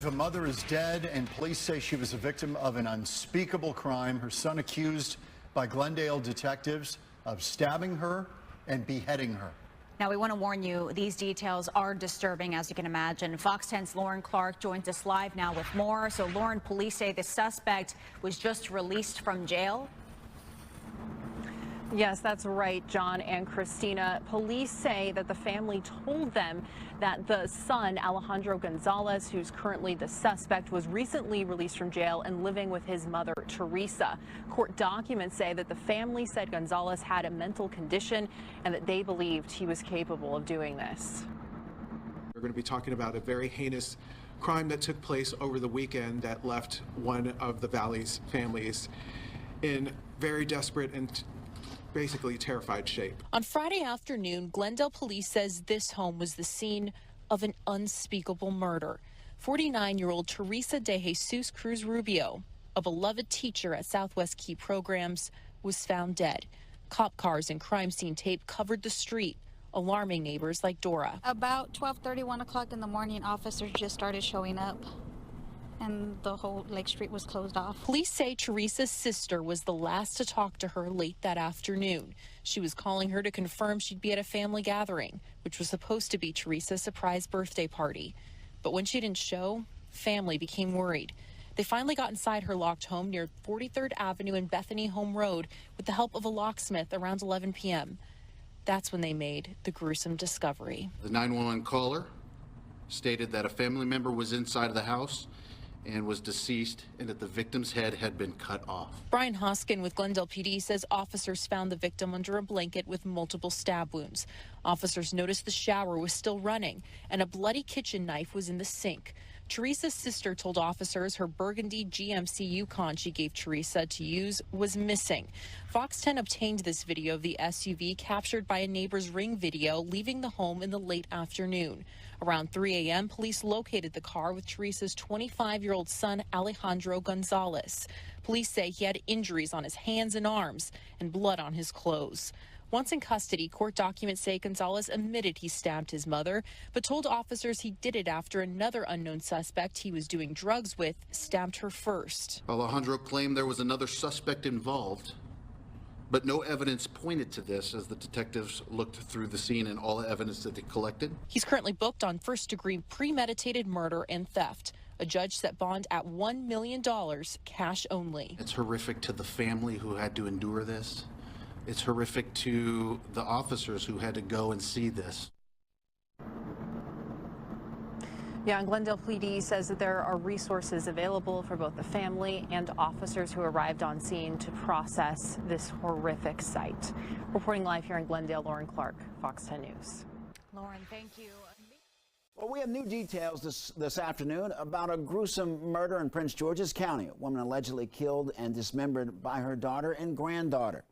The mother is dead, and police say she was a victim of an unspeakable crime. Her son accused by Glendale detectives of stabbing her and beheading her. Now, we want to warn you, these details are disturbing, as you can imagine. Fox 10's Lauren Clark joins us live now with more. So, Lauren, police say the suspect was just released from jail. Yes, that's right, John and Christina. Police say that the family told them that the son, Alejandro Gonzalez, who's currently the suspect, was recently released from jail and living with his mother, Teresa. Court documents say that the family said Gonzalez had a mental condition and that they believed he was capable of doing this. We're going to be talking about a very heinous crime that took place over the weekend that left one of the Valley's families in very desperate and basically terrified shape. On Friday afternoon, Glendale police says this home was the scene of an unspeakable murder. 49-year-old Teresa de Jesus Cruz Rubio, a beloved teacher at Southwest Key Programs, was found dead. Cop cars and crime scene tape covered the street, alarming neighbors like Dora. About 12:30, 1 o'clock in the morning, officers just started showing up, and the whole street was closed off. Police say Teresa's sister was the last to talk to her late that afternoon. She was calling her to confirm she'd be at a family gathering, which was supposed to be Teresa's surprise birthday party. But when she didn't show, family became worried. They finally got inside her locked home near 43rd Avenue and Bethany Home Road with the help of a locksmith around 11 p.m. That's when they made the gruesome discovery. The 911 caller stated that a family member was inside of the house and was deceased, and that the victim's head had been cut off. Brian Hoskin with Glendale PD says officers found the victim under a blanket with multiple stab wounds. Officers noticed the shower was still running and a bloody kitchen knife was in the sink. Teresa's sister told officers her burgundy GMC Yukon she gave Teresa to use was missing. Fox 10 obtained this video of the SUV captured by a neighbor's Ring video leaving the home in the late afternoon. Around 3 a.m., police located the car with Teresa's 25-year-old son, Alejandro Gonzalez. Police say he had injuries on his hands and arms and blood on his clothes. Once in custody, court documents say Gonzalez admitted he stabbed his mother, but told officers he did it after another unknown suspect he was doing drugs with stabbed her first. Alejandro claimed there was another suspect involved, but no evidence pointed to this as the detectives looked through the scene and all the evidence that they collected. He's currently booked on first-degree premeditated murder and theft. A judge set bond at $1 million, cash only. It's horrific to the family who had to endure this. It's horrific to the officers who had to go and see this. Yeah, and Glendale PD says that there are resources available for both the family and officers who arrived on scene to process this horrific sight. Reporting live here in Glendale, Lauren Clark, Fox 10 News. Lauren, thank you. Well, we have new details this afternoon about a gruesome murder in Prince George's County. A woman allegedly killed and dismembered by her daughter and granddaughter.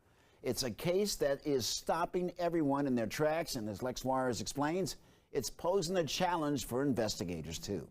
It's a case that is stopping everyone in their tracks, and as Lex Juarez explains, it's posing a challenge for investigators, too.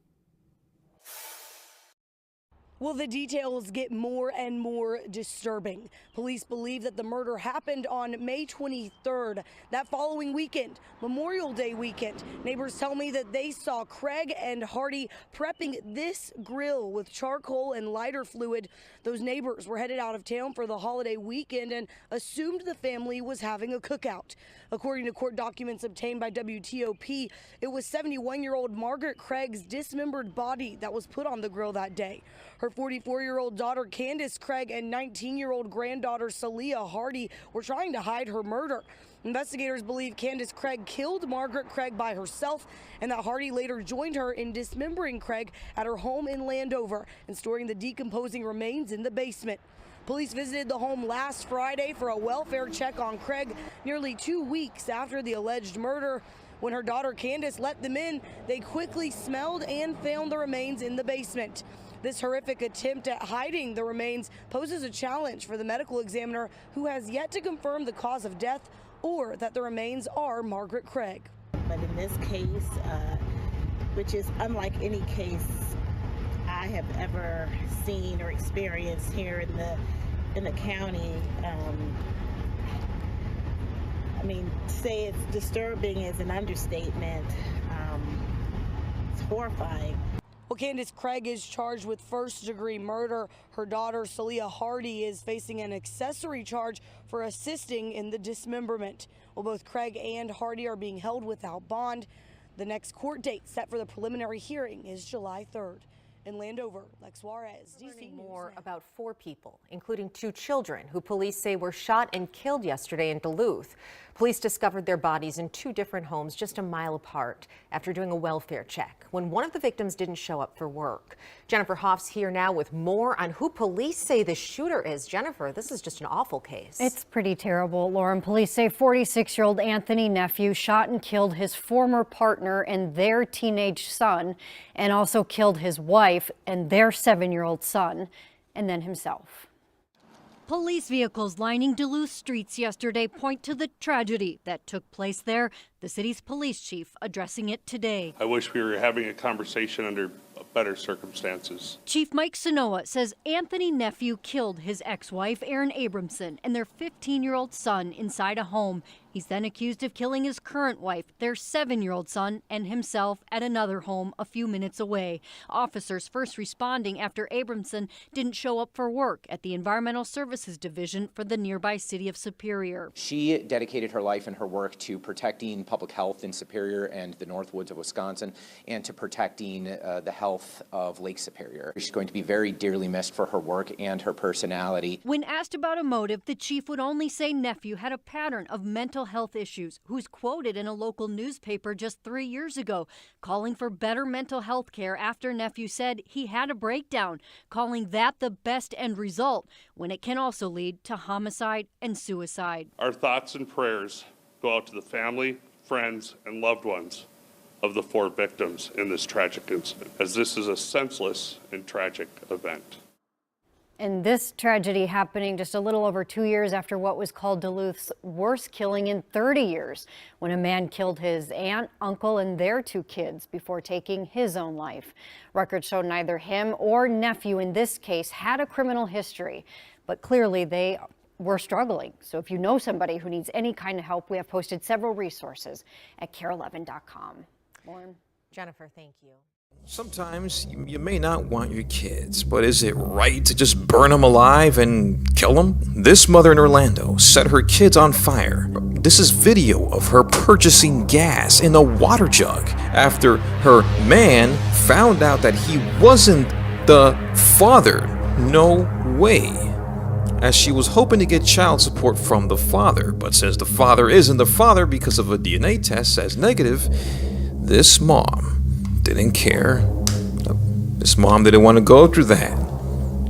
Well, the details get more and more disturbing. Police believe that the murder happened on May 23rd, that following weekend, Memorial Day weekend. Neighbors tell me that they saw Craig and Hardy prepping this grill with charcoal and lighter fluid. Those neighbors were headed out of town for the holiday weekend and assumed the family was having a cookout. According to court documents obtained by WTOP, it was 71-year-old Margaret Craig's dismembered body that was put on the grill that day. Her 44-year-old daughter Candace Craig and 19-year-old granddaughter Celia Hardy were trying to hide her murder. Investigators believe Candace Craig killed Margaret Craig by herself and that Hardy later joined her in dismembering Craig at her home in Landover and storing the decomposing remains in the basement. Police visited the home last Friday for a welfare check on Craig nearly 2 weeks after the alleged murder. When her daughter Candace let them in, they quickly smelled and found the remains in the basement. This horrific attempt at hiding the remains poses a challenge for the medical examiner, who has yet to confirm the cause of death or that the remains are Margaret Craig. But in this case, which is unlike any case I have ever seen or experienced here in the county, I mean, to say it's disturbing is an understatement. It's horrifying. Well, Candace, Craig is charged with first-degree murder. Her daughter, Celia Hardy, is facing an accessory charge for assisting in the dismemberment. Well, both Craig and Hardy are being held without bond. The next court date set for the preliminary hearing is July 3rd. In Landover, Lex Juarez, DC More about 4 people, including 2 children, who police say were shot and killed yesterday in Duluth. Police discovered their bodies in 2 different homes just a mile apart after doing a welfare check when one of the victims didn't show up for work. Jennifer Hoff's here now with more on who police say the shooter is. Jennifer, this is just an awful case. It's pretty terrible, Lauren. Police say 46-year-old Anthony Nephew shot and killed his former partner and their teenage son, and also killed his wife and their 7-year-old son, and then himself. Police vehicles lining Duluth streets yesterday point to the tragedy that took place there. The city's police chief addressing it today. I wish we were having a conversation under better circumstances. Chief Mike Sanoa says Anthony Nephew killed his ex-wife, Erin Abramson, and their 15-year-old son inside a home. He's then accused of killing his current wife, their 7-year-old son, and himself at another home a few minutes away. Officers first responding after Abramson didn't show up for work at the Environmental Services Division for the nearby city of Superior. She dedicated her life and her work to protecting public health in Superior and the North Woods of Wisconsin, and to protecting the health of Lake Superior. She's going to be very dearly missed for her work and her personality. When asked about a motive, the chief would only say Nephew had a pattern of mental health issues, who's quoted in a local newspaper just 3 years ago, calling for better mental health care after Nephew said he had a breakdown, calling that the best end result, when it can also lead to homicide and suicide. Our thoughts and prayers go out to the family, friends, and loved ones of the 4 victims in this tragic incident, as this is a senseless and tragic event. And this tragedy happening just a little over 2 years after what was called Duluth's worst killing in 30 years, when a man killed his aunt, uncle, and their 2 kids before taking his own life. Records show neither him or Nephew in this case had a criminal history, but clearly they were struggling. So if you know somebody who needs any kind of help, we have posted several resources at care11.com. Lauren? Jennifer, thank you. Sometimes you may not want your kids, but is it right to just burn them alive and kill them? This mother in Orlando set her kids on fire. This is video of her purchasing gas in a water jug after her man found out that he wasn't the father. No way. As she was hoping to get child support from the father, but since the father isn't the father because of a DNA test says negative, this mom didn't care. This mom didn't want to go through that.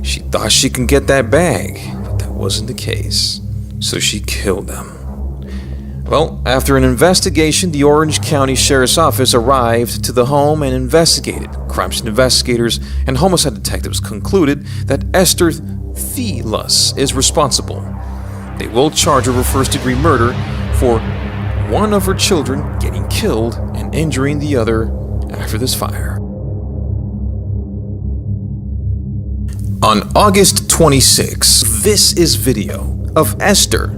She thought she could get that bag, but that wasn't the case. So she killed them. Well, after an investigation, the Orange County Sheriff's Office arrived to the home and investigated. Crime scene investigators and homicide detectives concluded that Esther Thielus is responsible. They will charge her with first-degree murder for one of her children getting killed and injuring the other after this fire. On August 26, this is video of Esther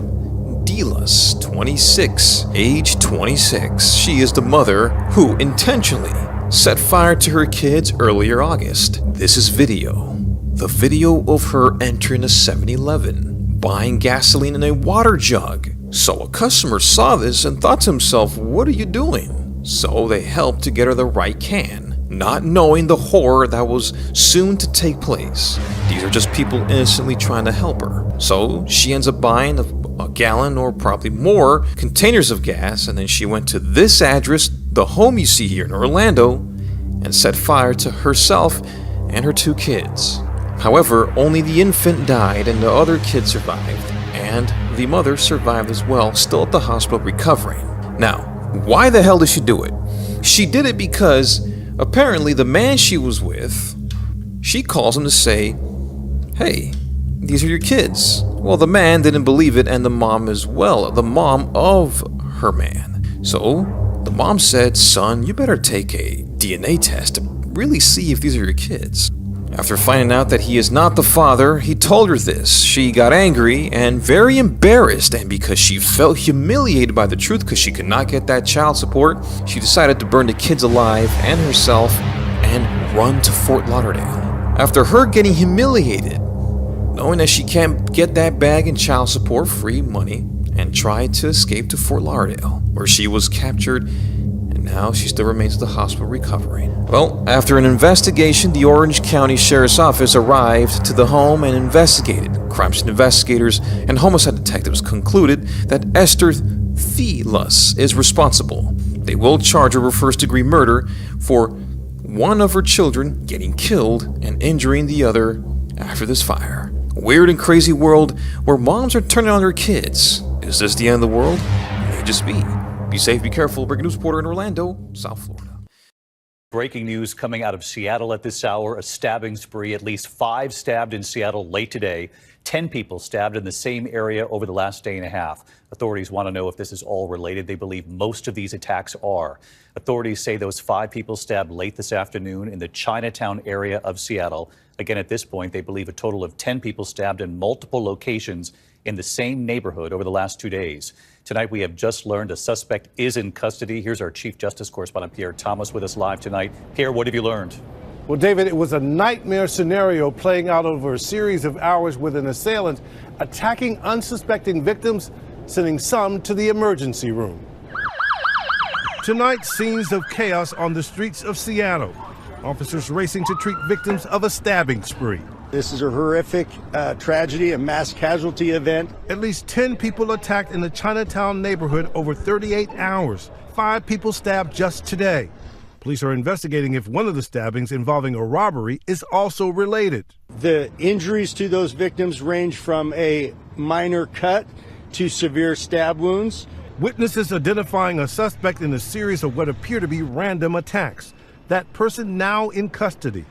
Thielus, 26, age 26. She is the mother who intentionally set fire to her kids earlier August. This is video. The video of her entering a 7-Eleven, buying gasoline in a water jug. So a customer saw this and thought to himself, what are you doing? So they helped to get her the right can, not knowing the horror that was soon to take place. These are just people innocently trying to help her. So she ends up buying a gallon or probably more containers of gas, and then she went to this address, the home you see here in Orlando, and set fire to herself and her 2 kids. However, only the infant died and the other kid survived, and the mother survived as well, still at the hospital recovering. Now, why the hell did she do it? She did it because apparently the man she was with, she calls him to say, hey, these are your kids. Well, the man didn't believe it, and the mom as well, the mom of her man. So the mom said, son, you better take a DNA test to really see if these are your kids. After finding out that he is not the father, he told her this. She got angry and very embarrassed, and because she felt humiliated by the truth because she could not get that child support, she decided to burn the kids alive and herself and run to Fort Lauderdale. After her getting humiliated, knowing that she can't get that bag and child support free money, and tried to escape to Fort Lauderdale, where she was captured, and now she still remains at the hospital recovering. Well, after an investigation, the Orange County Sheriff's Office arrived to the home and investigated. Crime scene investigators and homicide detectives concluded that Esther Thielus is responsible. They will charge her with first-degree murder for one of her children getting killed and injuring the other after this fire. A weird and crazy world where moms are turning on their kids. Is this the end of the world? It may just be. Be safe, be careful. Breaking news reporter in Orlando, South Florida. Breaking news coming out of Seattle at this hour. A stabbing spree. At least 5 stabbed in Seattle late today. 10 people stabbed in the same area over the last day and a half. Authorities want to know if this is all related. They believe most of these attacks are. Authorities say those 5 people stabbed late this afternoon in the Chinatown area of Seattle. Again, at this point, they believe a total of 10 people stabbed in multiple locations in the same neighborhood over the last 2 days. Tonight, we have just learned a suspect is in custody. Here's our Chief Justice correspondent, Pierre Thomas, with us live tonight. Pierre, what have you learned? Well, David, it was a nightmare scenario playing out over a series of hours with an assailant attacking unsuspecting victims, sending some to the emergency room. Tonight, scenes of chaos on the streets of Seattle. Officers racing to treat victims of a stabbing spree. This is a horrific tragedy, a mass casualty event. At least 10 people attacked in the Chinatown neighborhood over 38 hours. 5 people stabbed just today. Police are investigating if one of the stabbings involving a robbery is also related. The injuries to those victims range from a minor cut to severe stab wounds. Witnesses identifying a suspect in a series of what appear to be random attacks. That person now in custody.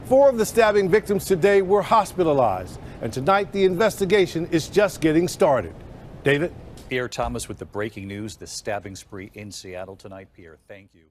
4 of the stabbing victims today were hospitalized, and tonight the investigation is just getting started. David? Pierre Thomas with the breaking news, the stabbing spree in Seattle tonight. Pierre, thank you.